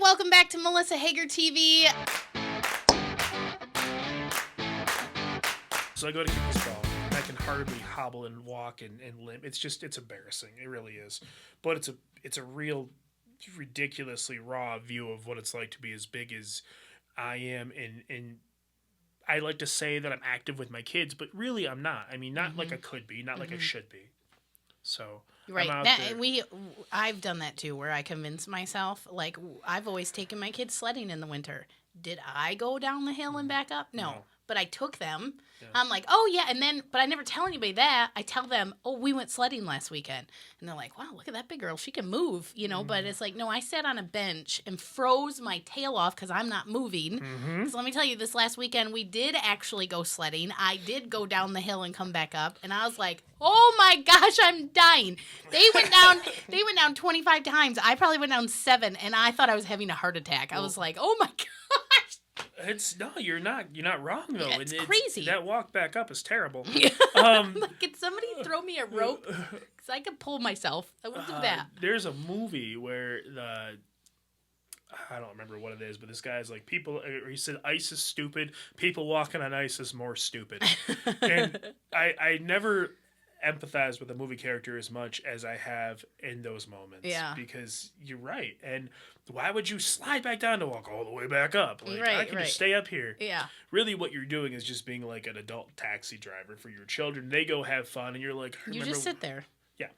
welcome back to Melissa Hager TV. So I go to kick this ball, and I can hardly hobble and walk and limp. It's embarrassing. It really is. But it's a real ridiculously raw view of what it's like to be as big as I am, and I like to say that I'm active with my kids, but really I'm not. I mean, not like I could be, not like I should be. So right, I've done that too, where I convince myself, like, I've always taken my kids sledding in the winter. Did I go down the hill and back up? No. But I took them. Yeah. I'm like, oh, yeah. And then, but I never tell anybody that. I tell them, oh, we went sledding last weekend. And they're like, wow, look at that big girl. She can move, you know. But it's like, no, I sat on a bench and froze my tail off because I'm not moving. So let me tell you, this last weekend, we did actually go sledding. I did go down the hill and come back up. And I was like, oh, my gosh, I'm dying. They went down 25 times. I probably went down 7. And I thought I was having a heart attack. I was like, oh, my gosh. You're not wrong though. Yeah, it's crazy. That walk back up is terrible. Like, can somebody throw me a rope? Because I could pull myself. I would do that. There's a movie where I don't remember what it is, but this guy's like, he said ice is stupid. People walking on ice is more stupid. And I never empathize with a movie character as much as I have in those moments. Yeah. Because you're right. And why would you slide back down to walk all the way back up? Like, I can just stay up here. Yeah. Really what you're doing is just being like an adult taxi driver for your children. They go have fun and you're like, you just sit there. Yeah.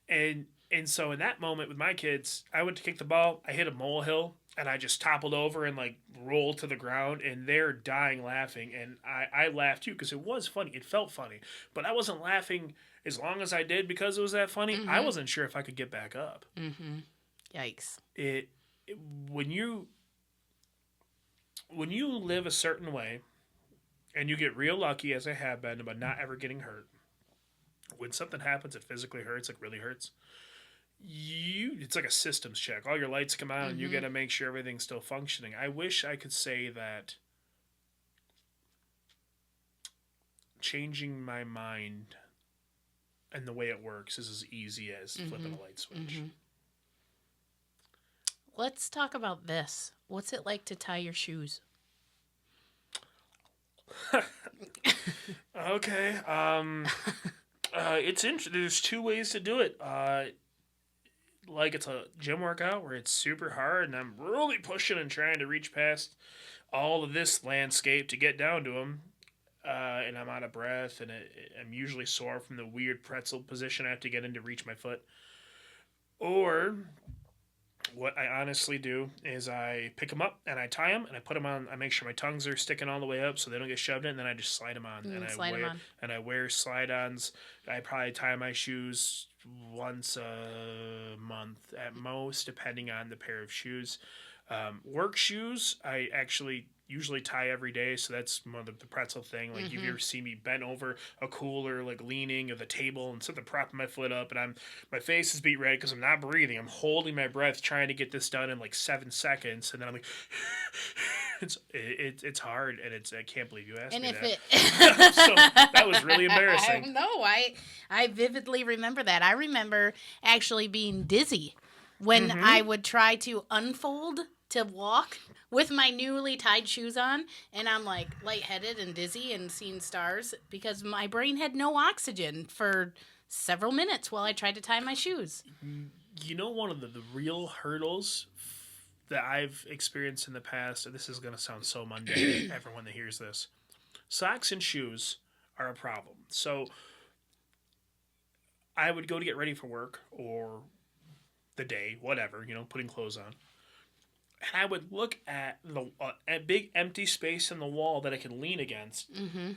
And so in that moment with my kids, I went to kick the ball, I hit a molehill, and I just toppled over and like rolled to the ground, and they're dying laughing, and I laughed too because it was funny. It felt funny, but I wasn't laughing as long as I did because it was that funny. I wasn't sure if I could get back up. Yikes! When you live a certain way, and you get real lucky, as I have been, about not ever getting hurt. When something happens, it physically hurts, like really hurts. It's like a systems check. All your lights come on and you got to make sure everything's still functioning. I wish I could say that changing my mind and the way it works is as easy as flipping a light switch. Let's talk about this. What's it like to tie your shoes? Okay. It's interesting. There's 2 ways to do it. Like it's a gym workout where it's super hard and I'm really pushing and trying to reach past all of this landscape to get down to them. And I'm out of breath and I'm usually sore from the weird pretzel position I have to get in to reach my foot. Or what I honestly do is I pick them up and I tie them and I put them on. I make sure my tongues are sticking all the way up so they don't get shoved in. And then I just slide them on. I wear slide-ons. I probably tie my shoes once a month at most, depending on the pair of shoes. Work shoes, I actually usually tie every day, so that's more the pretzel thing. Like, if you ever see me bent over a cooler, like leaning at the table and something propping my foot up, and my face is beat red because I'm not breathing. I'm holding my breath, trying to get this done in like 7 seconds, and then I'm like, it's hard, and I can't believe you asked me that. So that was really embarrassing. No, I vividly remember that. I remember actually being dizzy when I would try to unfold to walk with my newly tied shoes on, and I'm like lightheaded and dizzy and seeing stars because my brain had no oxygen for several minutes while I tried to tie my shoes. You know, one of the real hurdles that I've experienced in the past, and this is going to sound so mundane to everyone that hears this, socks and shoes are a problem. So I would go to get ready for work or the day, whatever, putting clothes on. And I would look at a big empty space in the wall that I could lean against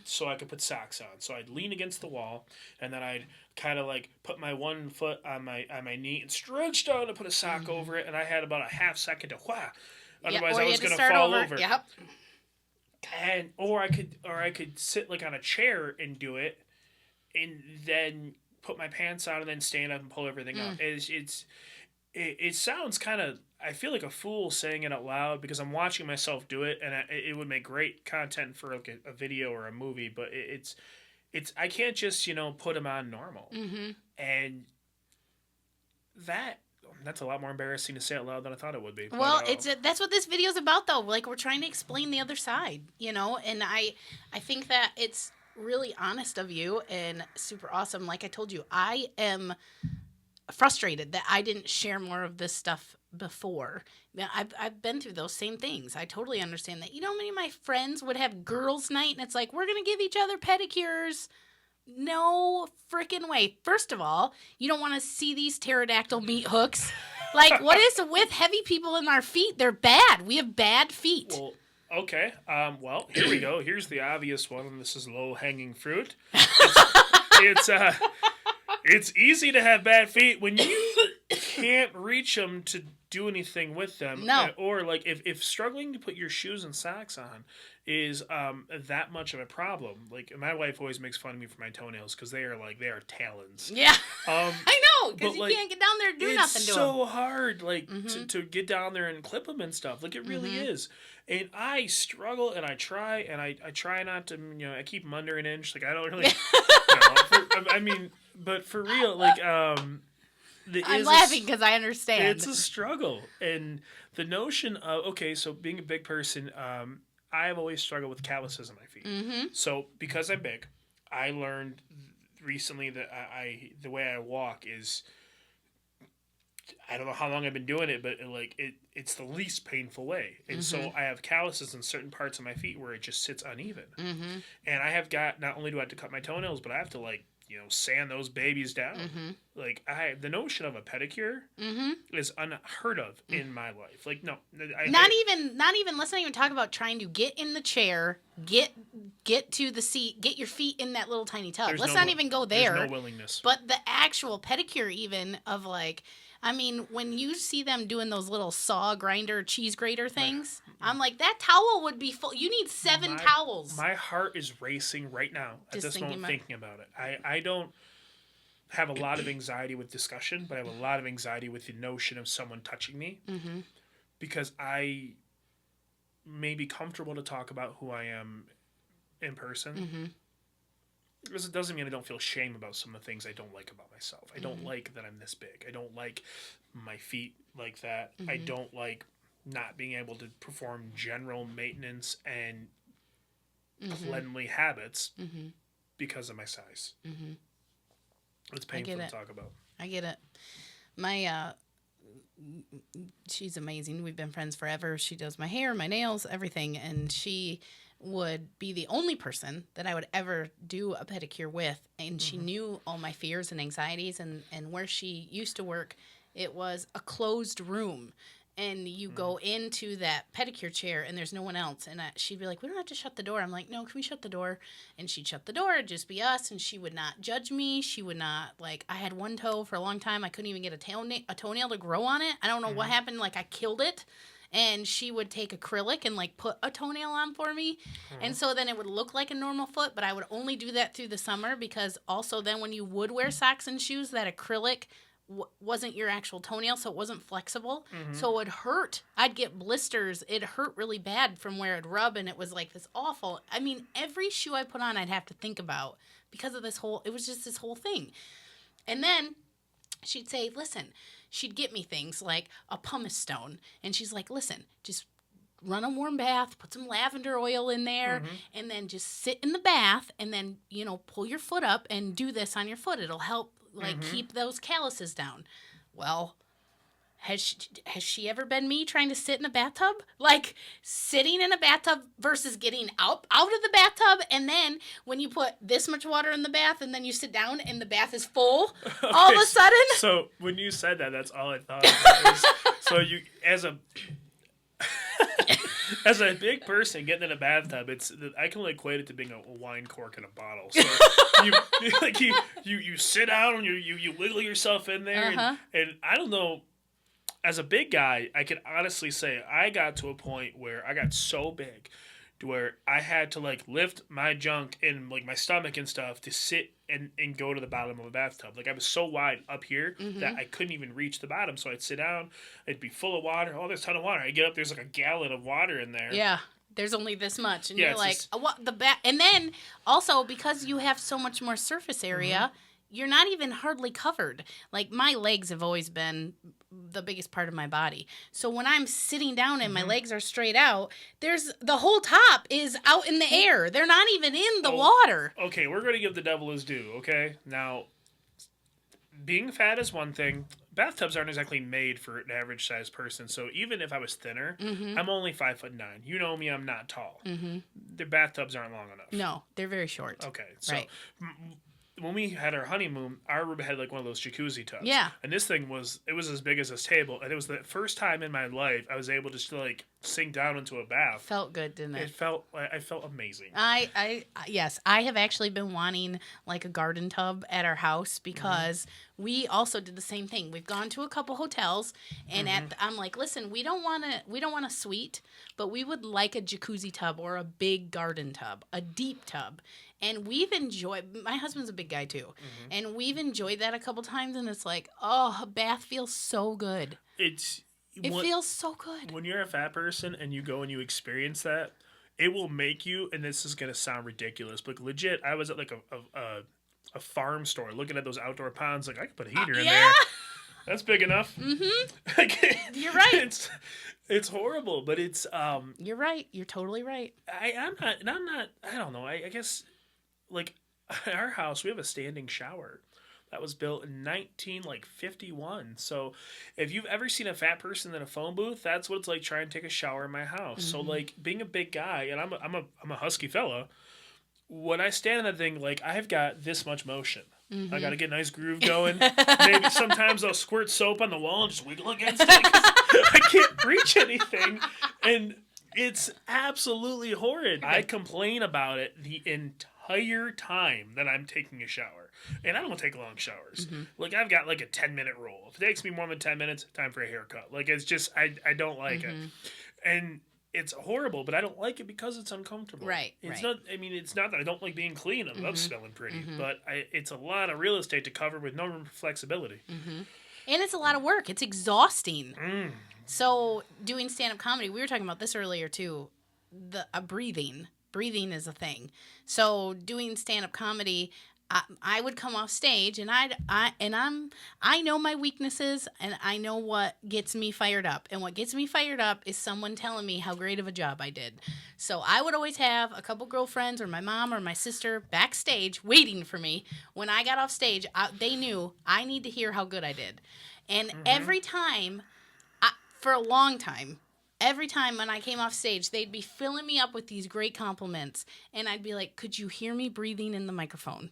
so I could put socks on. So I'd lean against the wall, and then I'd kind of like put my one foot on my knee and stretch down to put a sock over it, and I had about a half second to whah. Otherwise I was going to fall over. Yep. And or I could sit like on a chair and do it, and then put my pants on and then stand up and pull everything up. It sounds kind of, I feel like a fool saying it out loud because I'm watching myself do it, and it would make great content for like a video or a movie, but it's I can't just put them on normal, and that That's a lot more embarrassing to say out loud than I thought it would be. Well, that's what this video is about, though. Like, we're trying to explain the other side, you know? And I think that it's really honest of you and super awesome. Like I told you, I am frustrated that I didn't share more of this stuff before. I've been through those same things. I totally understand that. You know, many of my friends would have girls' night, and it's like, we're going to give each other pedicures. No freaking way. First of all, you don't want to see these pterodactyl meat hooks. Like, what is with heavy people in our feet? They're bad. We have bad feet. Well, okay. Well, here we go. Here's the obvious one, and this is low-hanging fruit. It's easy to have bad feet when you can't reach them to do anything with them. No. Or, like, if struggling to put your shoes and socks on is that much of a problem. Like, my wife always makes fun of me for my toenails because they are talons. Yeah. I know, because you can't get down there and do nothing to them. It's so hard, to get down there and clip them and stuff. Like, it really is. And I struggle, and I try not to, I keep them under an inch. Like, I don't really, but for real, I'm laughing because I understand. It's a struggle. And the notion of, okay, so being a big person, I've always struggled with calluses in my feet. Mm-hmm. So because I'm big, I learned recently that the way I walk is, I don't know how long I've been doing it, but it's the least painful way. And so I have calluses in certain parts of my feet where it just sits uneven. Mm-hmm. And I have got, not only do I have to cut my toenails, but I have to sand those babies down. Mm-hmm. The notion of a pedicure is unheard of in my life. Like, no, let's not even talk about trying to get in the chair, get to the seat, get your feet in that little tiny tub. Let's not even go there. There's no willingness. But the actual pedicure, even of when you see them doing those little saw grinder, cheese grater things, right. I'm like, that towel would be full. You need 7 towels. My heart is racing right now at this moment thinking about it. I don't have a lot of anxiety with discussion, but I have a lot of anxiety with the notion of someone touching me because I may be comfortable to talk about who I am in person. Mm-hmm. Because it doesn't mean I don't feel shame about some of the things I don't like about myself. I don't like that I'm this big. I don't like my feet like that. I don't like not being able to perform general maintenance and cleanly habits because of my size. Mm-hmm. It's painful to talk about. I get it. My she's amazing. We've been friends forever. She does my hair, my nails, everything, and she would be the only person that I would ever do a pedicure with, and she knew all my fears and anxieties, and where she used to work, it was a closed room, and you go into that pedicure chair, and there's no one else, and she'd be like, we don't have to shut the door. I'm like, no, can we shut the door? And she'd shut the door, it'd just be us, and she would not judge me. She would not, I had one toe for a long time. I couldn't even get a toenail to grow on it. I don't know what happened. I killed it. And she would take acrylic and put a toenail on for me. And so then it would look like a normal foot, but I would only do that through the summer because also then when you would wear socks and shoes, that acrylic wasn't your actual toenail, so it wasn't flexible. So it would hurt. I'd get blisters. It hurt really bad from where it'd rub, and it was this awful. I mean, every shoe I put on, I'd have to think about because of it was just this whole thing. And then she'd say, listen, she'd get me things like a pumice stone. And she's like, listen, just run a warm bath, put some lavender oil in there, and then just sit in the bath and then, pull your foot up and do this on your foot. It'll help, keep those calluses down. Well, has she ever been me trying to sit in a bathtub? Sitting in a bathtub versus getting out of the bathtub, and then when you put this much water in the bath and then you sit down and the bath is full, all of a sudden. So when you said that, that's all I thought about. So you, as a big person getting in a bathtub, I can only equate it to being a wine cork in a bottle. So you sit down and you wiggle yourself in there, and I don't know. As a big guy, I can honestly say I got to a point where I got so big to where I had to lift my junk in my stomach and stuff to sit and go to the bottom of a bathtub. I was so wide up here that I couldn't even reach the bottom. So I'd sit down, it'd be full of water. Oh, there's a ton of water. I get up, there's a gallon of water in there. Yeah. There's only this much, and you're what the and then also because you have so much more surface area, you're not even hardly covered. My legs have always been the biggest part of my body. So when I'm sitting down and my legs are straight out, there's the whole top is out in the air. They're not even in the water. Okay, we're going to give the devil his due, okay? Now, being fat is one thing. Bathtubs aren't exactly made for an average sized person. So even if I was thinner, I'm only 5'9". You know me, I'm not tall. The bathtubs aren't long enough. No, they're very short. Okay, so when we had our honeymoon, our room had like one of those jacuzzi tubs. Yeah. And this thing was as big as this table, and it was the first time in my life I was able to just like sink down into a bath. Felt good, didn't it? I felt amazing. Yes, I have actually been wanting like a garden tub at our house because we also did the same thing. We've gone to a couple hotels, and I'm like, listen, we don't want a suite, but we would like a jacuzzi tub or a big garden tub, a deep tub. And we've enjoyed, my husband's a big guy too, and we've enjoyed that a couple times, and it's like, oh, a bath feels so good. It feels so good. When you're a fat person and you go and you experience that, it will make you, and this is going to sound ridiculous, but legit, I was at like a farm store looking at those outdoor ponds, like, I could put a heater in there. That's big enough. You're right. It's horrible, but it's... You're right. You're totally right. I'm not, I don't know, I guess... Like, at our house, we have a standing shower that was built in 1951. So, if you've ever seen a fat person in a phone booth, that's what it's like trying to take a shower in my house. So, like, being a big guy, and I'm a husky fella, when I stand in that thing, like, I've got this much motion. I got to get a nice groove going. Maybe sometimes I'll squirt soap on the wall and just wiggle against it because I can't reach anything. And it's absolutely horrid. I complain about it the entire time that I'm taking a shower. And I don't take long showers. Like, I've got like a 10-minute rule. If it takes me more than 10 minutes, time for a haircut. Like, it's just, I don't like it. And it's horrible, but I don't like it because it's uncomfortable. It's not, I mean, it's not that I don't like being clean. I love smelling pretty. But it's a lot of real estate to cover with no room for flexibility. And it's a lot of work. It's exhausting. So, doing stand-up comedy, we were talking about this earlier too, the breathing. Breathing is a thing. So doing stand-up comedy, I would come off stage and I know my weaknesses and I know what gets me fired up. And what gets me fired up is someone telling me how great of a job I did. So I would always have a couple girlfriends or my mom or my sister backstage waiting for me. When I got off stage, they knew I need to hear how good I did. And every time, for a long time, every time when I came off stage, they'd be filling me up with these great compliments. And I'd be like, could you hear me breathing in the microphone?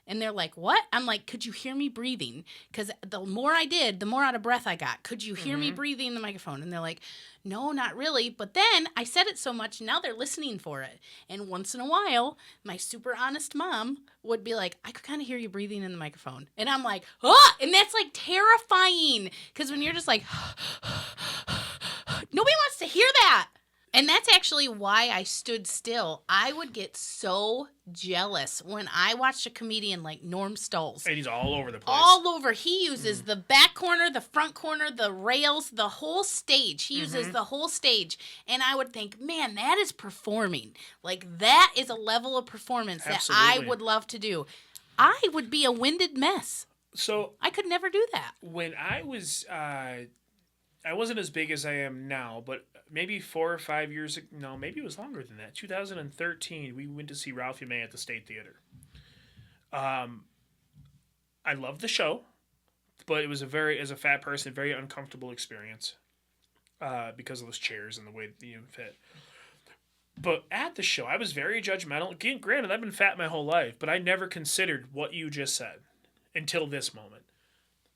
And they're like, what? I'm like, could you hear me breathing? Because the more I did, the more out of breath I got. Could you hear me breathing in the microphone? And they're like, no, not really. But then I said it so much, now they're listening for it. And once in a while, my super honest mom would be like, I could kind of hear you breathing in the microphone. And I'm like, oh! And that's like terrifying. Because when you're just like... Nobody wants to hear that. And that's actually why I stood still. I would get so jealous when I watched a comedian like Norm Stolz. And he's all over the place. All over. He uses the back corner, the front corner, the rails, the whole stage. He uses the whole stage. And I would think, man, that is performing. Like, that is a level of performance that I would love to do. I would be a winded mess. So I could never do that. When I was... I wasn't as big as I am now, but maybe 4 or 5 years ago, no, maybe it was longer than that. 2013, we went to see Ralphie May at the State Theater. I loved the show, but it was as a fat person, very uncomfortable experience because of those chairs and the way that you fit. But at the show, I was very judgmental. Again, granted, I've been fat my whole life, but I never considered what you just said until this moment.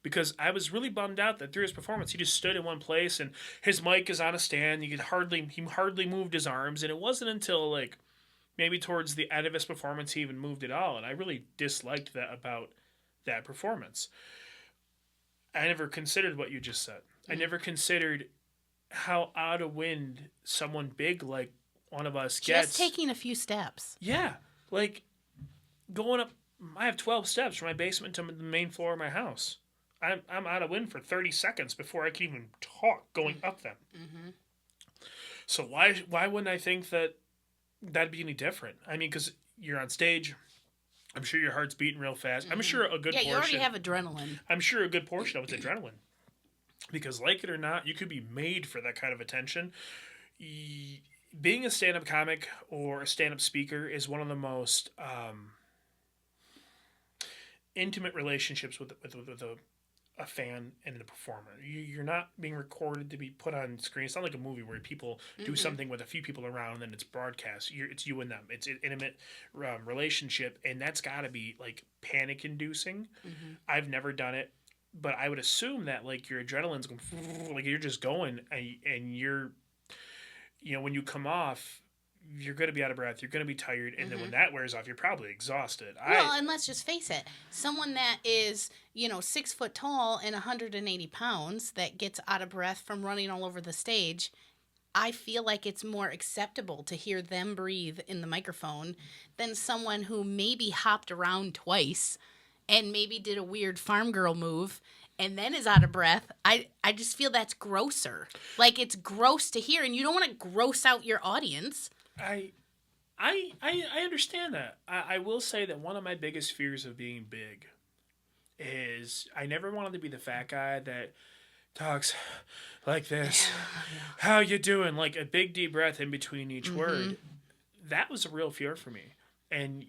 Because I was really bummed out that through his performance, he just stood in one place and his mic is on a stand. He hardly moved his arms. And it wasn't until like maybe towards the end of his performance, he even moved at all. And I really disliked that about that performance. I never considered what you just said. I never considered how out of wind someone big like one of us gets. Just taking a few steps. Yeah. Like going up, I have 12 steps from my basement to the main floor of my house. I'm out of wind for 30 seconds before I can even talk going up them. So why wouldn't I think that that'd be any different? I mean, because you're on stage. I'm sure your heart's beating real fast. I'm sure a good portion... Yeah, you already have adrenaline. I'm sure a good portion of it's adrenaline. Because like it or not, you could be made for that kind of attention. Being a stand-up comic or a stand-up speaker is one of the most intimate relationships with a fan and the performer. You're not being recorded to be put on screen. It's not like a movie where people do something with a few people around and then it's broadcast. It's you and them. It's an intimate relationship, and that's got to be like panic-inducing. I've never done it, but I would assume that like your adrenaline's going, like you're just going, and you're, when you come off, you're going to be out of breath, you're going to be tired, and then when that wears off, you're probably exhausted. Well, and let's just face it, someone that is, 6 foot tall and 180 pounds that gets out of breath from running all over the stage, I feel like it's more acceptable to hear them breathe in the microphone than someone who maybe hopped around twice and maybe did a weird farm girl move and then is out of breath. I just feel that's grosser. Like, it's gross to hear, and you don't want to gross out your audience. I understand that. I will say that one of my biggest fears of being big is I never wanted to be the fat guy that talks like this. Yeah. How you doing? Like a big deep breath in between each word. That was a real fear for me. And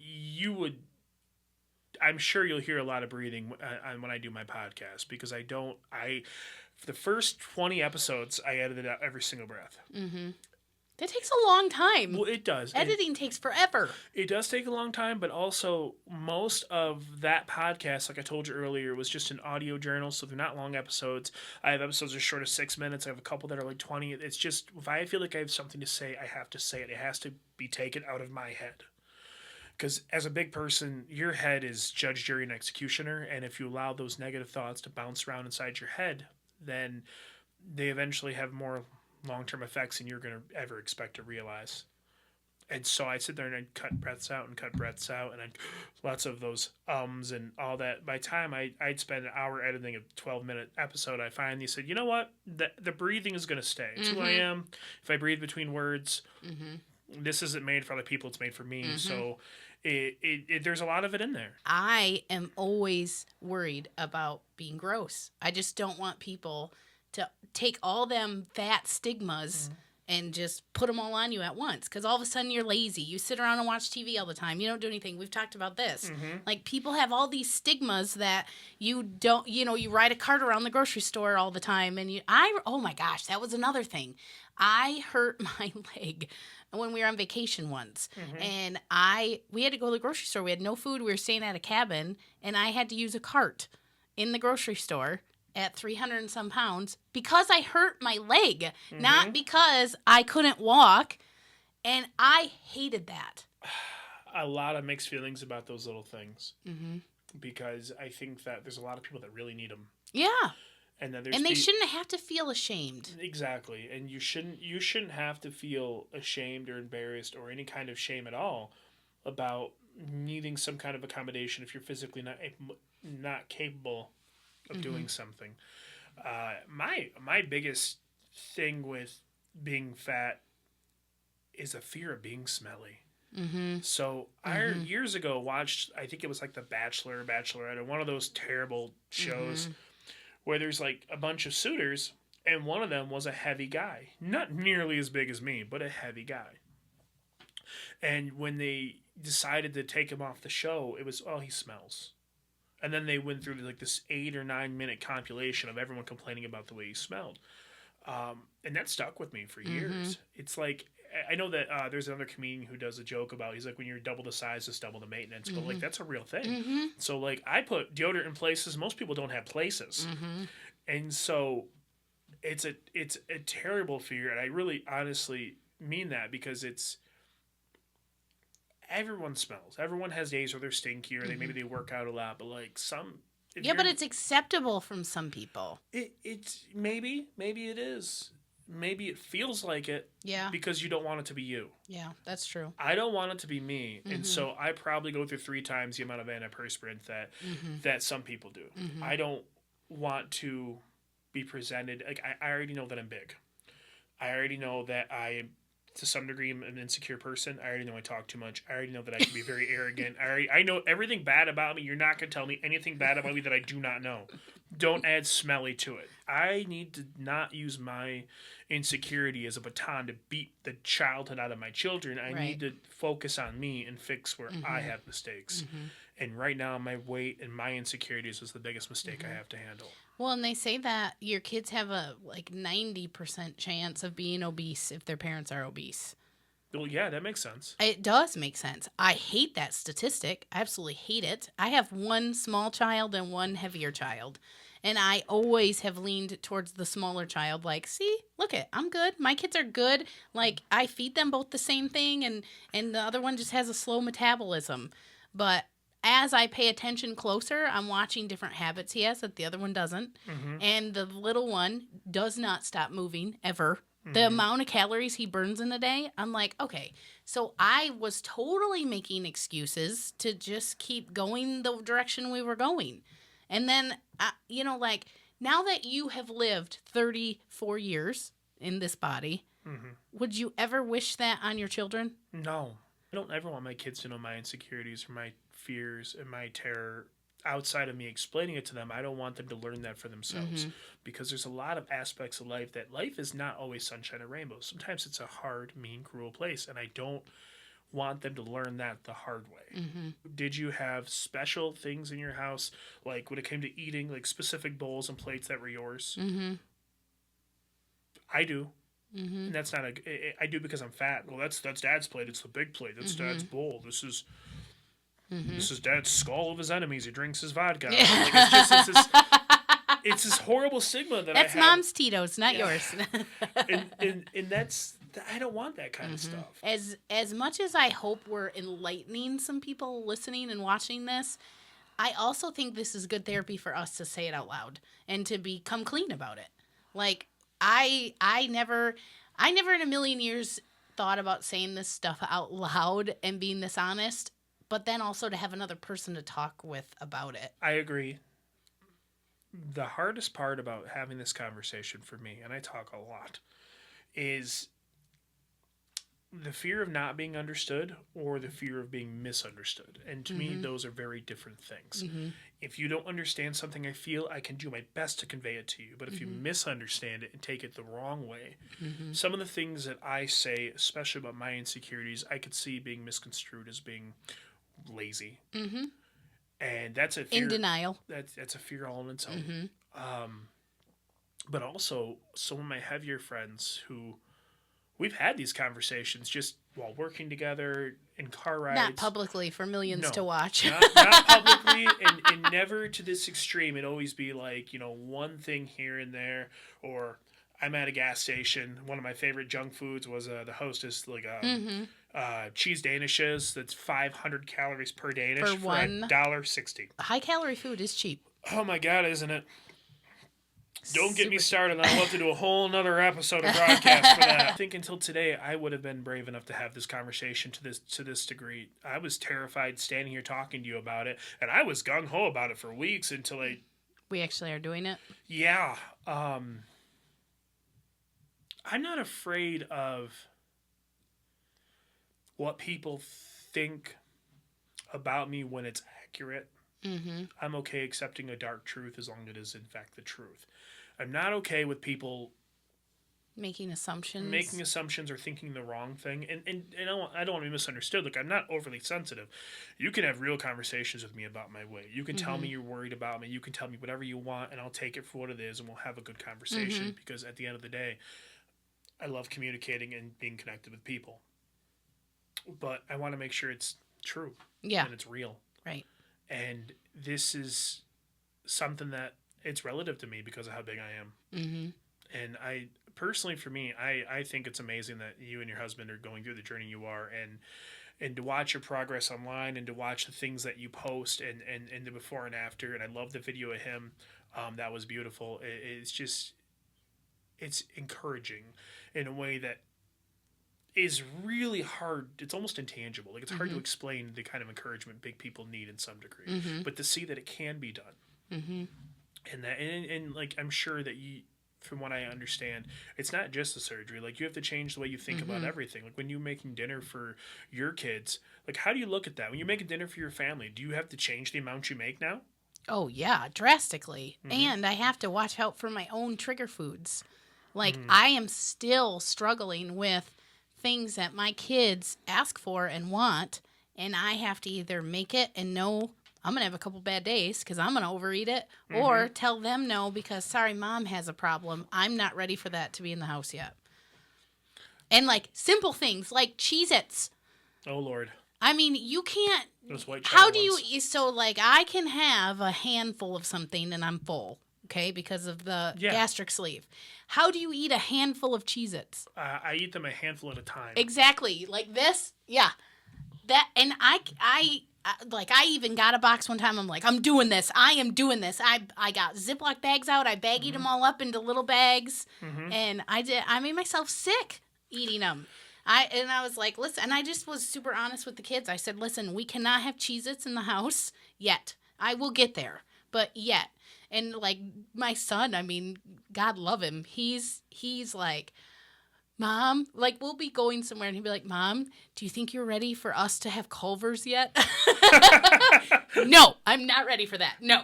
I'm sure you'll hear a lot of breathing when I do my podcast, because for the first 20 episodes, I edited out every single breath. That takes a long time. Well, it does. Editing takes forever. It does take a long time, but also most of that podcast, like I told you earlier, was just an audio journal, so they're not long episodes. I have episodes that are short of 6 minutes. I have a couple that are like 20. It's just, if I feel like I have something to say, I have to say it. It has to be taken out of my head. Because as a big person, your head is judge, jury, and executioner, and if you allow those negative thoughts to bounce around inside your head, then they eventually have more long-term effects than you're going to ever expect to realize. And so I sit there and I'd cut breaths out, and I'd lots of those ums and all that. By the time I'd spend an hour editing a 12-minute episode, I finally said, you know what? The breathing is going to stay. It's who I am. If I breathe between words, this isn't made for other people. It's made for me. So there's a lot of it in there. I am always worried about being gross. I just don't want people to take all them fat stigmas and just put them all on you at once. Because all of a sudden you're lazy. You sit around and watch TV all the time. You don't do anything. We've talked about this. Like, people have all these stigmas that you don't, you ride a cart around the grocery store all the time. And oh my gosh, that was another thing. I hurt my leg when we were on vacation once. And we had to go to the grocery store. We had no food. We were staying at a cabin. And I had to use a cart in the grocery store at 300 and some pounds because I hurt my leg, not because I couldn't walk. And I hated that. A lot of mixed feelings about those little things. Because I think that there's a lot of people that really need them. Yeah. And then they shouldn't have to feel ashamed. Exactly. And you shouldn't have to feel ashamed or embarrassed or any kind of shame at all about needing some kind of accommodation if you're physically not capable of doing something. My biggest thing with being fat is a fear of being smelly. So I years ago watched, I think it was like The Bachelor or Bachelorette, or one of those terrible shows where there's like a bunch of suitors, and one of them was a heavy guy. Not nearly as big as me, but a heavy guy. And when they decided to take him off the show, it was, oh, he smells. And then they went through like this 8 or 9 minute compilation of everyone complaining about the way he smelled. And that stuck with me for years. It's like, I know that there's another comedian who does a joke about, he's like, when you're double the size, just double the maintenance. But like, that's a real thing. So like, I put deodorant in places most people don't have places. And so it's a terrible fear. And I really honestly mean that, because everyone smells. Everyone has days where they're stinky, or maybe they work out a lot, but like but it's acceptable from some people. It's maybe it is. Maybe it feels like it. Yeah. Because you don't want it to be you. Yeah, that's true. I don't want it to be me. And so I probably go through 3 times the amount of antiperspirant that some people do. I don't want to be presented, like, I already know that I'm big. I already know that I am to some degree am an insecure person. I already know I talk too much. I already know that I can be very arrogant. I know everything bad about me. You're not going to tell me anything bad about me that I do not know. Don't add smelly to it. I need to not use my insecurity as a baton to beat the childhood out of my children. I need to focus on me and fix where I have mistakes. And right now, my weight and my insecurities is the biggest mistake I have to handle. Well, and they say that your kids have a 90% chance of being obese if their parents are obese. Well, yeah, that makes sense. It does make sense. I hate that statistic. I absolutely hate it. I have one small child and one heavier child. And I always have leaned towards the smaller child. Like, see, look I'm good. My kids are good. Like, I feed them both the same thing. And the other one just has a slow metabolism. But as I pay attention closer, I'm watching different habits he has that the other one doesn't. And the little one does not stop moving ever. The amount of calories he burns in a day, I'm like, okay. So I was totally making excuses to just keep going the direction we were going. And then, now that you have lived 34 years in this body, would you ever wish that on your children? No. I don't ever want my kids to know my insecurities or my fears and my terror outside of me explaining it to them. I don't want them to learn that for themselves because there's a lot of aspects of life that life is not always sunshine and rainbows. Sometimes it's a hard, mean, cruel place, and I don't want them to learn that the hard way. Did you have special things in your house, like when it came to eating, like specific bowls and plates that were yours? I do. And that's not I do because I'm fat. Well, that's Dad's plate. It's the big plate. That's Dad's bowl. This is Dad's skull of his enemies. He drinks his vodka. Like, it's this horrible stigma that that's I have. Mom's Tito's, not yours. and that's, I don't want that kind of stuff. As much as I hope we're enlightening some people listening and watching this, I also think this is good therapy for us to say it out loud and to become clean about it. Like, I never in a million years thought about saying this stuff out loud and being this honest, but then also to have another person to talk with about it. I agree. The hardest part about having this conversation for me, and I talk a lot, is the fear of not being understood or the fear of being misunderstood. And to me, those are very different things. If you don't understand something I feel, I can do my best to convey it to you. But if you misunderstand it and take it the wrong way, some of the things that I say, especially about my insecurities, I could see being misconstrued as being lazy. And that's a fear. In denial. That's a fear all on its own. But also, some of my heavier friends who we've had these conversations just while working together in car rides. Not publicly for millions to watch. Not publicly, and never to this extreme. It'd always be like, one thing here and there, or I'm at a gas station. One of my favorite junk foods was the Hostess, cheese Danishes. That's 500 calories per Danish for $1.60. High calorie food is cheap. Oh my God, isn't it? Don't get me started. I'd love to do a whole nother episode of broadcast for that. I think until today, I would have been brave enough to have this conversation to this degree. I was terrified standing here talking to you about it, and I was gung-ho about it for weeks until We actually are doing it? Yeah. I'm not afraid of what people think about me when it's accurate. I'm okay accepting a dark truth as long as it is, in fact, the truth. I'm not okay with people making assumptions or thinking the wrong thing. And I don't want to be misunderstood. Look, I'm not overly sensitive. You can have real conversations with me about my weight. You can tell me you're worried about me. You can tell me whatever you want, and I'll take it for what it is, and we'll have a good conversation. Because at the end of the day, I love communicating and being connected with people. But I want to make sure it's true. Yeah. And it's real. Right. And this is something that it's relative to me because of how big I am. And I personally, for me, I think it's amazing that you and your husband are going through the journey you are, and to watch your progress online and to watch the things that you post and the before and after. And I love the video of him. That was beautiful. It's encouraging in a way that is really hard. It's almost intangible. Like, it's hard to explain the kind of encouragement big people need in some degree, but to see that it can be done. And like, I'm sure that from what I understand, it's not just the surgery. Like, you have to change the way you think about everything. Like, when you're making dinner for your kids, like, how do you look at that? When you're making dinner for your family, do you have to change the amount you make now? Oh, yeah, drastically. And I have to watch out for my own trigger foods. Like, I am still struggling with things that my kids ask for and want, and I have to either make it and know I'm going to have a couple bad days because I'm going to overeat it, or tell them no because, sorry, mom has a problem. I'm not ready for that to be in the house yet. And, like, simple things like Cheez-Its. Oh, Lord. I mean, you can't. Those white How do ones. you? So, like, I can have a handful of something and I'm full, okay, because of the gastric sleeve. How do you eat a handful of Cheez-Its? I eat them a handful at a time. Exactly, like this. Yeah, that. And I even got a box one time. I'm like, I'm doing this. I am doing this. I got Ziploc bags out. I baggied them all up into little bags, and I made myself sick eating them. I was like, listen, and I just was super honest with the kids. I said, listen, we cannot have Cheez-Its in the house yet. I will get there, but yet. And, like, my son, I mean, God love him. He's like, Mom, like, we'll be going somewhere and he'll be like, Mom, do you think you're ready for us to have Culvers yet? No, I'm not ready for that. No.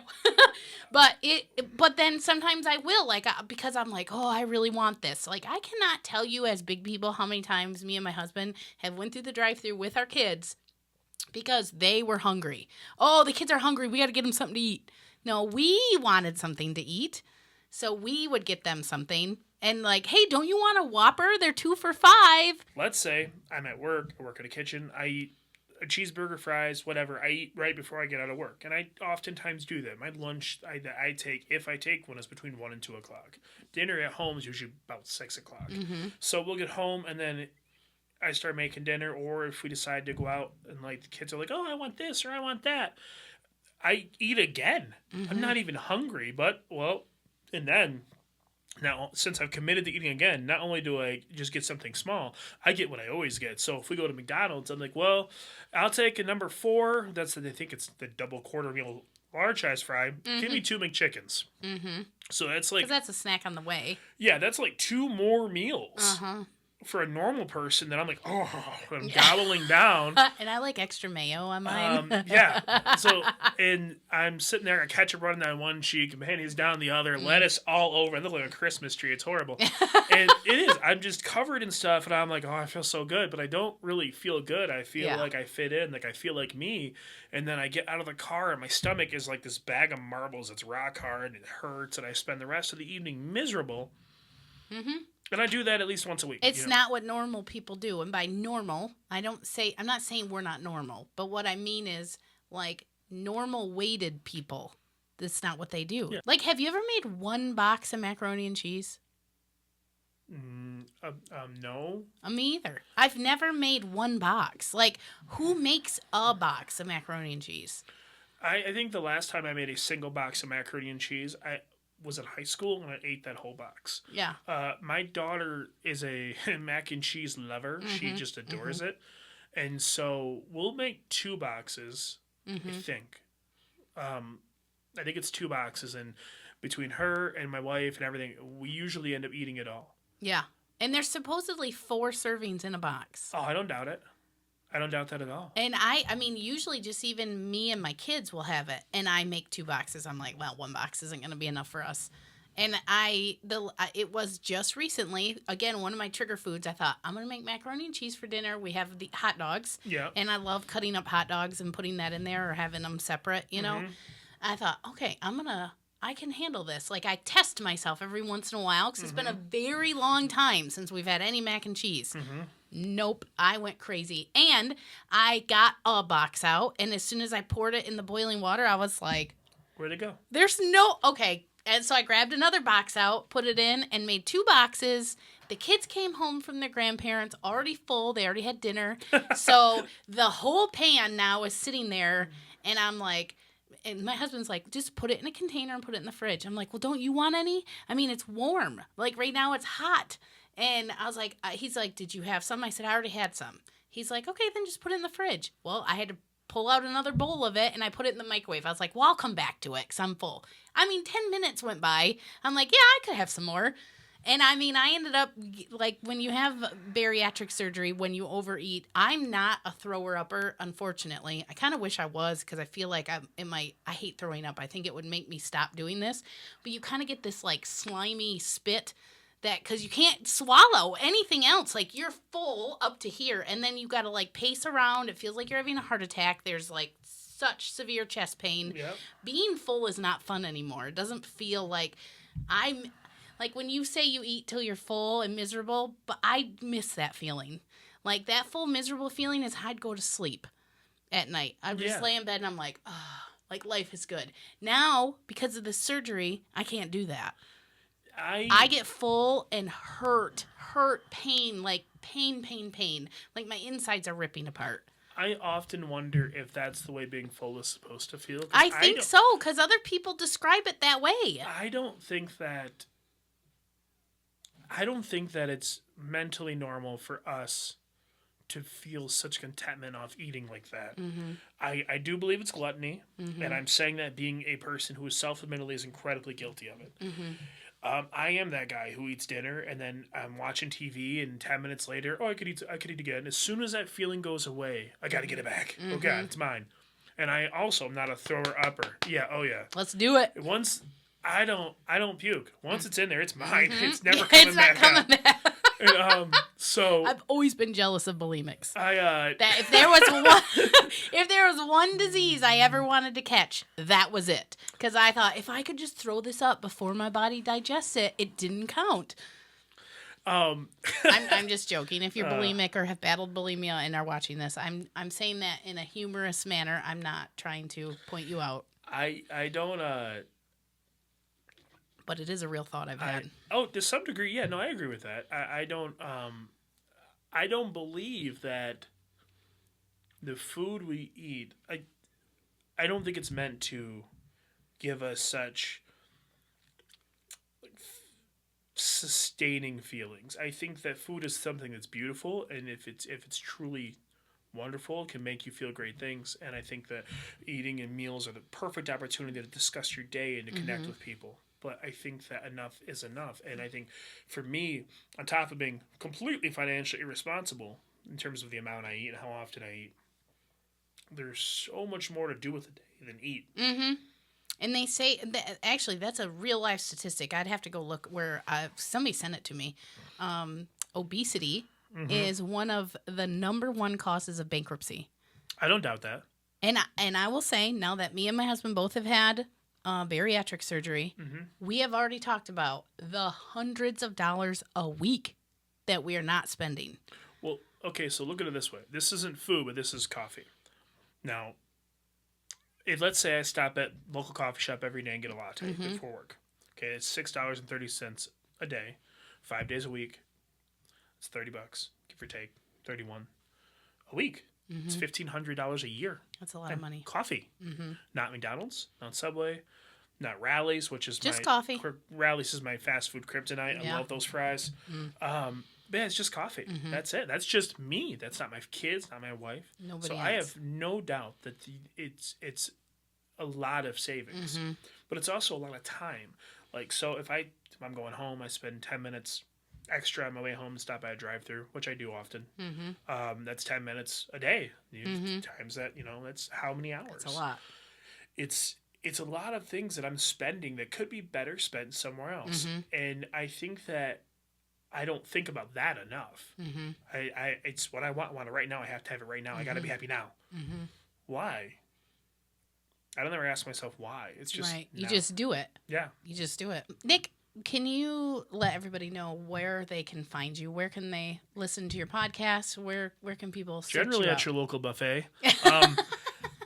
But then sometimes I will, like, because I'm like, oh, I really want this. Like, I cannot tell you as big people how many times me and my husband have went through the drive-thru with our kids because they were hungry. Oh, the kids are hungry. We got to get them something to eat. No, we wanted something to eat, so we would get them something. And like, hey, don't you want a Whopper? They're 2 for $5. Let's say I'm at work. I work in a kitchen. I eat a cheeseburger, fries, whatever. I eat right before I get out of work. And I oftentimes do that. My lunch, I take, if I take one, is between 1 and 2 o'clock. Dinner at home is usually about 6 o'clock. So we'll get home and then I start making dinner. Or if we decide to go out and like the kids are like, oh, I want this or I want that, I eat again. I'm not even hungry. But, well, and then... Now, since I've committed to eating again, not only do I just get something small, I get what I always get. So if we go to McDonald's, I'm like, well, I'll take a number 4. I think it's the double quarter meal large size fry. Give me 2 McChickens. So that's like... Because that's a snack on the way. Yeah, that's like 2 more meals. For a normal person, then I'm like, oh, I'm gobbling down. And I like extra mayo on mine. Yeah. So, and I'm sitting there, I ketchup running down one cheek, mayonnaise down the other, lettuce all over. I look like a Christmas tree. It's horrible. And it is. I'm just covered in stuff, and I'm like, oh, I feel so good, but I don't really feel good. I feel like I fit in, like I feel like me. And then I get out of the car, and my stomach is like this bag of marbles. It's rock hard, and it hurts, and I spend the rest of the evening miserable. And I do that at least once a week. It's not what normal people do. And by normal, I'm not saying we're not normal. But what I mean is, like, normal weighted people. That's not what they do. Yeah. Like, have you ever made 1 box of macaroni and cheese? No. Me either. I've never made 1 box. Like, who makes a box of macaroni and cheese? I think the last time I made a single box of macaroni and cheese, I was in high school and I ate that whole box. Yeah. My daughter is a mac and cheese lover. She just adores it. And so we'll make 2 boxes, I think. I think it's 2 boxes, and between her and my wife and everything, we usually end up eating it all. Yeah. And there's supposedly 4 servings in a box. Oh, I don't doubt it. I don't doubt that at all. And I mean, usually just even me and my kids will have it, and I make 2 boxes. I'm like, well, 1 box isn't going to be enough for us. And it was just recently, again, one of my trigger foods. I thought, I'm going to make macaroni and cheese for dinner. We have the hot dogs. Yeah. And I love cutting up hot dogs and putting that in there or having them separate, you know. I thought, okay, I can handle this. Like, I test myself every once in a while because it's been a very long time since we've had any mac and cheese. Nope, I went crazy. And I got a box out, and as soon as I poured it in the boiling water, I was like, where'd it go? Okay. And so I grabbed another box out, put it in, and made 2 boxes. The kids came home from their grandparents already full. They already had dinner. So the whole pan now is sitting there, and I'm like... And my husband's like, just put it in a container and put it in the fridge. I'm like, well, don't you want any? I mean, it's warm. Like, right now it's hot. And I was like, he's like, did you have some? I said, I already had some. He's like, okay, then just put it in the fridge. Well, I had to pull out another bowl of it, and I put it in the microwave. I was like, well, I'll come back to it because I'm full. 10 minutes went by. I'm like, yeah, I could have some more. And I ended up, like, when you have bariatric surgery, when you overeat, I'm not a thrower-upper, unfortunately. I kind of wish I was, because I feel like I hate throwing up. I think it would make me stop doing this. But you kind of get this, like, slimy spit because you can't swallow anything else. Like, you're full up to here, and then you got to, like, pace around. It feels like you're having a heart attack. There's, like, such severe chest pain. Yep. Being full is not fun anymore. It doesn't feel like like when you say you eat till you're full and miserable, but I miss that feeling. Like, that full miserable feeling is I'd go to sleep at night. I would just lay in bed and I'm like, oh, like, life is good. Now, because of the surgery, I can't do that. I get full and hurt, pain, like pain. Like, my insides are ripping apart. I often wonder if that's the way being full is supposed to feel. I think so, because other people describe it that way. I don't think that it's mentally normal for us to feel such contentment off eating like that. Mm-hmm. I do believe it's gluttony, mm-hmm. and I'm saying that being a person who is self-admittedly is incredibly guilty of it. Mm-hmm. I am that guy who eats dinner and then I'm watching TV and 10 minutes later, I could eat again. As soon as that feeling goes away, I got to get it back. Mm-hmm. Oh God, it's mine. And I also am not a thrower upper. Yeah, oh yeah. Let's do it. Once I don't puke. Once it's in there, it's mine. Mm-hmm. It's never coming back out. Back. And, so I've always been jealous of bulimics. that if there was one disease I ever wanted to catch, that was it. Because I thought, if I could just throw this up before my body digests it, it didn't count. I'm just joking. If you're bulimic or have battled bulimia and are watching this, I'm saying that in a humorous manner. I'm not trying to point you out. I don't But it is a real thought I've had. To some degree, yeah. No, I agree with that. I don't believe that the food we eat. I don't think it's meant to give us such sustaining feelings. I think that food is something that's beautiful, and if it's truly wonderful, it can make you feel great things. And I think that eating and meals are the perfect opportunity to discuss your day and to connect with people. But I think that enough is enough. And I think for me, on top of being completely financially irresponsible in terms of the amount I eat and how often I eat, there's so much more to do with the day than eat. Mm-hmm. And they say, actually, that's a real life statistic. I'd have to go look where somebody sent it to me. Obesity is one of the number one causes of bankruptcy. I don't doubt that. And I will say, now that me and my husband both have had bariatric surgery, we have already talked about the hundreds of dollars a week that we are not spending. Well, okay, so look at it this way. This isn't food, but this is coffee. Now, let's say I stop at local coffee shop every day and get a latte before work. Okay, it's $6.30 a day, 5 days a week. It's $30, give or take, 31 a week. It's $1,500 a year. That's a lot of money. Coffee. Not McDonald's, not Subway, not Rally's, which is just coffee. Rally's is my fast food kryptonite. I love those fries. Yeah, it's just coffee. That's it. That's just me. That's not my kids, not my wife. Nobody else. I have no doubt that it's a lot of savings, but it's also a lot of time. Like, so if I'm going home, I spend 10 minutes extra on my way home and stop by a drive-thru, which I do often. That's 10 minutes a day. Times that, that's how many hours? It's a lot. It's a lot of things that I'm spending that could be better spent somewhere else. And I think that I don't think about that enough. It's what I want. I want it right now. I have to have it right now. I got to be happy now. Why? I don't ever ask myself why. It's just right. You just do it. Yeah. You just do it. Nick, can you let everybody know where they can find you? Where can they listen to your podcast? Where can people search generally you at out? your local buffet?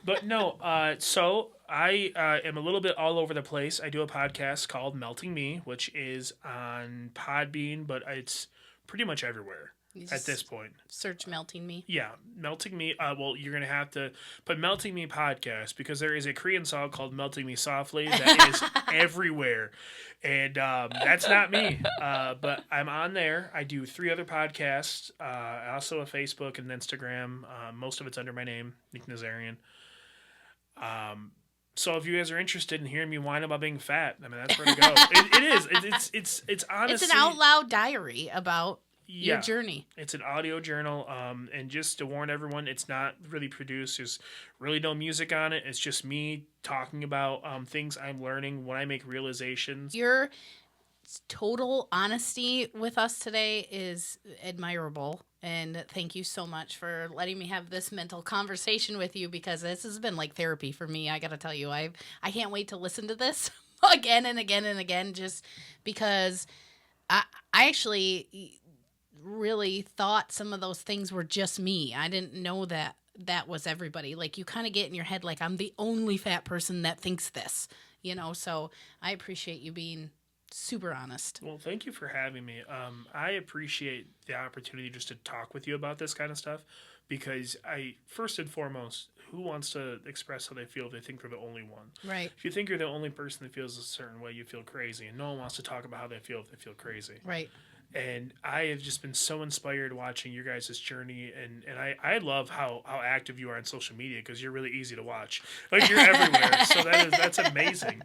But no. So I am a little bit all over the place. I do a podcast called Melting Me, which is on Podbean, but it's pretty much everywhere. at this point. Search Melting Me. Yeah, Melting Me. Well, you're going to have to put Melting Me podcast because there is a Korean song called Melting Me Softly that is everywhere. And that's not me. But I'm on there. I do 3 other podcasts. Also a Facebook and Instagram. Most of it's under my name, Nick Nazarian. So if you guys are interested in hearing me whine about being fat, I mean, that's where to go. It is. It's honestly... It's an out loud diary about your journey. It's an audio journal. And just to warn everyone, it's not really produced. There's really no music on it. It's just me talking about things I'm learning when I make realizations. Your total honesty with us today is admirable. And thank you so much for letting me have this mental conversation with you, because this has been like therapy for me. I got to tell you, I can't wait to listen to this again and again and again, just because I actually really thought some of those things were just me. I didn't know that was everybody. Like, you kind of get in your head like, I'm the only fat person that thinks this, so I appreciate you being super honest. Well, thank you for having me. I appreciate the opportunity just to talk with you about this kind of stuff, because first and foremost, who wants to express how they feel if they think they're the only one? Right. If you think you're the only person that feels a certain way, you feel crazy, and no one wants to talk about how they feel if they feel crazy. Right. And I have just been so inspired watching your guys' journey, and I love how active you are on social media, because you're really easy to watch. Like, you're everywhere, so that's amazing,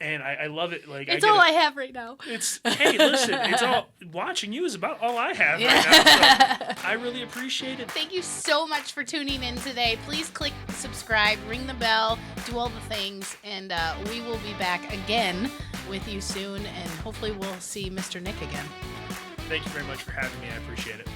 and I love it. Like, it's all I have right now. Hey, listen, it's all watching you is about all I have right now. So I really appreciate it. Thank you so much for tuning in today. Please click subscribe, ring the bell, do all the things, and we will be back again with you soon, and hopefully we'll see Mr. Nick again. Thank you very much for having me. I appreciate it.